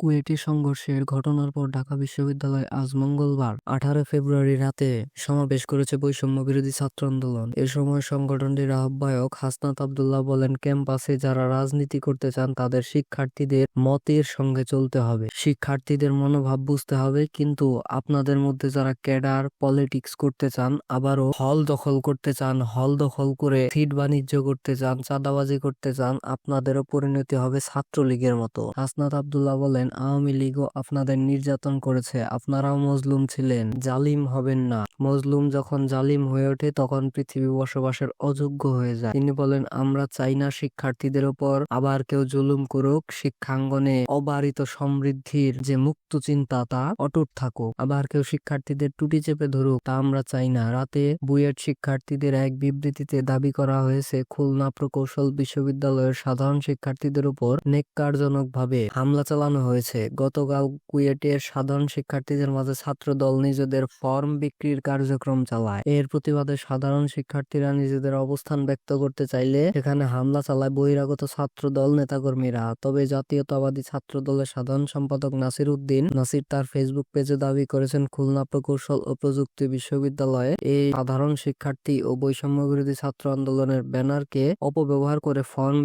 কুয়েটে সংঘর্ষের ঘটনার পর ঢাকা বিশ্ববিদ্যালয় আজ মঙ্গলবার 18 ফেব্রুয়ারি রাতে সমাবেশ করেছে বৈষম্য বিরোধী ছাত্র আন্দোলন। এ সময় সংগঠনটির আহ্বায়ক হাসনাত আব্দুল্লাহ বলেন, ক্যাম্পাসে যারা রাজনীতি করতে চান তাদের শিক্ষার্থীদের মতের সঙ্গে চলতে হবে, শিক্ষার্থীদের মনোভাব বুঝতে হবে, কিন্তু আপনাদের মধ্যে যারা ক্যাডার পলিটিক্স করতে চান, আবারও হল দখল করতে চান, হল দখল করে সিট বাণিজ্য করতে চান, চাঁদাবাজি করতে চান, আপনাদেরও পরিণতি হবে ছাত্রলীগের মতো। হাসনাত আব্দুল্লাহ বলেন, আওয়ামী লীগও আপনাদের নির্যাতন করেছে, আপনারাও মজলুম ছিলেন, জালিম হবেন না। মজলুম যখন জালিম হয়ে ওঠে তখন পৃথিবী বসবাসের অযোগ্য হয়ে যায়। তিনি বলেন, আমরা চাই না শিক্ষার্থীদের ওপর আবার কেউ জুলুম করুক, শিক্ষাঙ্গনে অবারিত সমৃদ্ধির যে মুক্ত চিন্তা তা অটুট থাকুক, আবার কেউ শিক্ষার্থীদের টুটি চেপে ধরুক, তা আমরা চাই না। রাতে বুয়েট শিক্ষার্থীদের এক বিবৃতিতে দাবি করা হয়েছে, খুলনা প্রকৌশল বিশ্ববিদ্যালয়ের সাধারণ শিক্ষার্থীদের উপর নেক্কারজনকভাবে হামলা চালানো হয়েছে। গতকাল কুয়েটের সাধারণ শিক্ষার্থীদের মাঝে ছাত্রদল নিজেদের ফর্ম বিক্রির কার্যক্রম চালায়। এর প্রতিবাদে সাধারণ শিক্ষার্থীরা নিজেদের অবস্থান ব্যক্ত করতে চাইলে সেখানে হামলা চালায় বহিরাগত ছাত্রদল নেতাকর্মীরা। তবে জাতীয়তাবাদী ছাত্রদলের সাধারণ সম্পাদক নাসির উদ্দিন নাসির তার ফেসবুক পেজে দাবি করেছেন, খুলনা প্রকৌশল ও প্রযুক্তি বিশ্ববিদ্যালয়ে এই সাধারণ শিক্ষার্থী ও বৈষম্য বিরোধী ছাত্র আন্দোলনের ব্যানারকে অপব্যবহার করে ফর্ম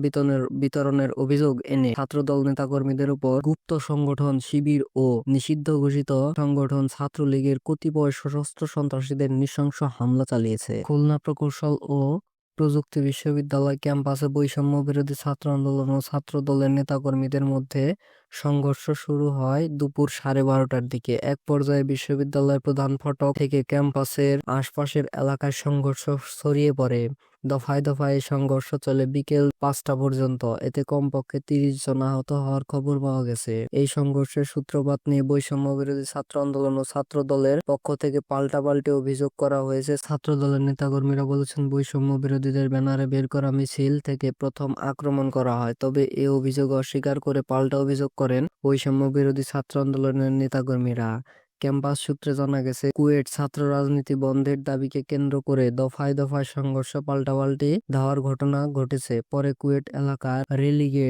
বিতরণের অভিযোগ এনে ছাত্রদল নেতাকর্মীদের উপর গুপ্ত সংগঠন শিবির ও নিষিদ্ধ ঘোষিত সংগঠন ছাত্রলীগের কতিপয় সশস্ত্র সন্ত্রাসীদের নৃশংস হামলা চালিয়েছে। খুলনা প্রকৌশল ও প্রযুক্তি বিশ্ববিদ্যালয় ক্যাম্পাসে বৈষম্য বিরোধী ছাত্র আন্দোলন ও ছাত্রদলের নেতাকর্মীদের মধ্যে সংঘর্ষ শুরু হয় দুপুর 12:30টার দিকে। এক পর্যায়ে বিশ্ববিদ্যালয়ের প্রধান ফটক থেকে ক্যাম্পাসের আশপাশের এলাকায় সংঘর্ষ ছড়িয়ে পড়ে। দফায় দফায় সংঘর্ষ চলে বিকেল 5টা পর্যন্ত। এতে কমপক্ষে 30 জন আহত হওয়ার খবর পাওয়া গেছে। এই সংঘর্ষের সূত্রপাত নিয়ে বৈষম্য বিরোধী ছাত্র আন্দোলন ও ছাত্র দলের পক্ষ থেকে পাল্টাপাল্টি অভিযোগ করা হয়েছে। ছাত্র দলের নেতাকর্মীরা বলেছেন, বৈষম্য বিরোধীদের ব্যানারে বের করা মিছিল থেকে প্রথম আক্রমণ করা হয়। তবে এ অভিযোগ অস্বীকার করে পাল্টা অভিযোগ করেন বৈষম্য বিরোধী ছাত্র আন্দোলনের নেতাকর্মীরা। ক্যাম্পাস সূত্রে জানা গেছে, কুয়েট ছাত্র রাজনীতি বন্ধের দাবিকে কেন্দ্র করে দফায় দফায় সংঘর্ষ পাল্টাপাল্টি ধাওয়ার ঘটনা ঘটেছে। পরে কুয়েট এলাকার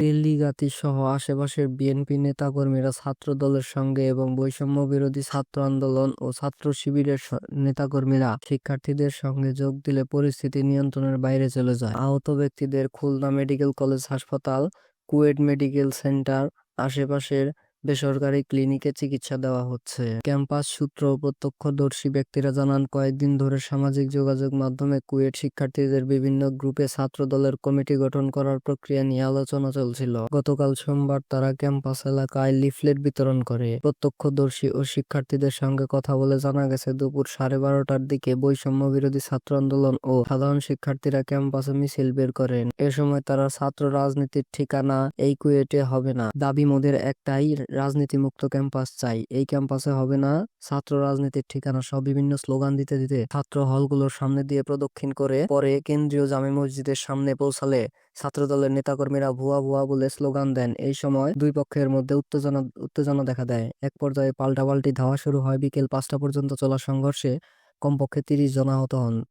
রেলিগাতি সহ আশেপাশের বিএনপি নেতাকর্মীরা ছাত্র দলের সঙ্গে এবং বৈষম্য বিরোধী ছাত্র আন্দোলন ও ছাত্র শিবিরের নেতাকর্মীরা শিক্ষার্থীদের সঙ্গে যোগ দিলে পরিস্থিতি নিয়ন্ত্রণের বাইরে চলে যায়। আহত ব্যক্তিদের খুলনা মেডিকেল কলেজ হাসপাতাল, কুয়েট মেডিকেল সেন্টার, আশেপাশের বেসরকারি ক্লিনিকে চিকিৎসা দেওয়া হচ্ছে। ক্যাম্পাস সূত্র ও প্রত্যক্ষদর্শী ব্যক্তিরা জানান, কয়েকদিন ধরে সামাজিক যোগাযোগ মাধ্যমে কুয়েট শিক্ষার্থীদের বিভিন্ন গ্রুপে ছাত্র দলের কমিটি গঠন করার প্রক্রিয়া নিয়ে আলোচনা চলছিল। গতকাল সোমবার তারা ক্যাম্পাস এলাকায় লিফলেট বিতরণ করে। প্রত্যক্ষদর্শী ও শিক্ষার্থীদের সঙ্গে কথা বলে জানা গেছে, দুপুর 12:30টার দিকে বৈষম্য বিরোধী ছাত্র আন্দোলন ও সাধারণ শিক্ষার্থীরা ক্যাম্পাসে মিছিল বের করেন। এ সময় তারা ছাত্র রাজনীতির ঠিকানা এই কুয়েটে হবে না, দাবি মোদের একটাই, রাজনীতিমুক্ত ক্যাম্পাস চাই, এই ক্যাম্পাসে হবে না ছাত্র রাজনীতির ঠিকানা সহ বিভিন্ন স্লোগান দিতে দিতে ছাত্র হলগুলোর সামনে দিয়ে প্রদক্ষিণ করে পরে কেন্দ্রীয় জামে মসজিদের সামনে পৌঁছালে ছাত্রদলের নেতাকর্মীরা ভুয়া ভুয়া বলে স্লোগান দেন। এই সময় দুই পক্ষের মধ্যে উত্তেজনা দেখা দেয়। এক পর্যায়ে পাল্টাপাল্টি ধাওয়া শুরু হয়। বিকেল 5টা পর্যন্ত চলা সংঘর্ষে কমপক্ষে 30 জন আহত হন।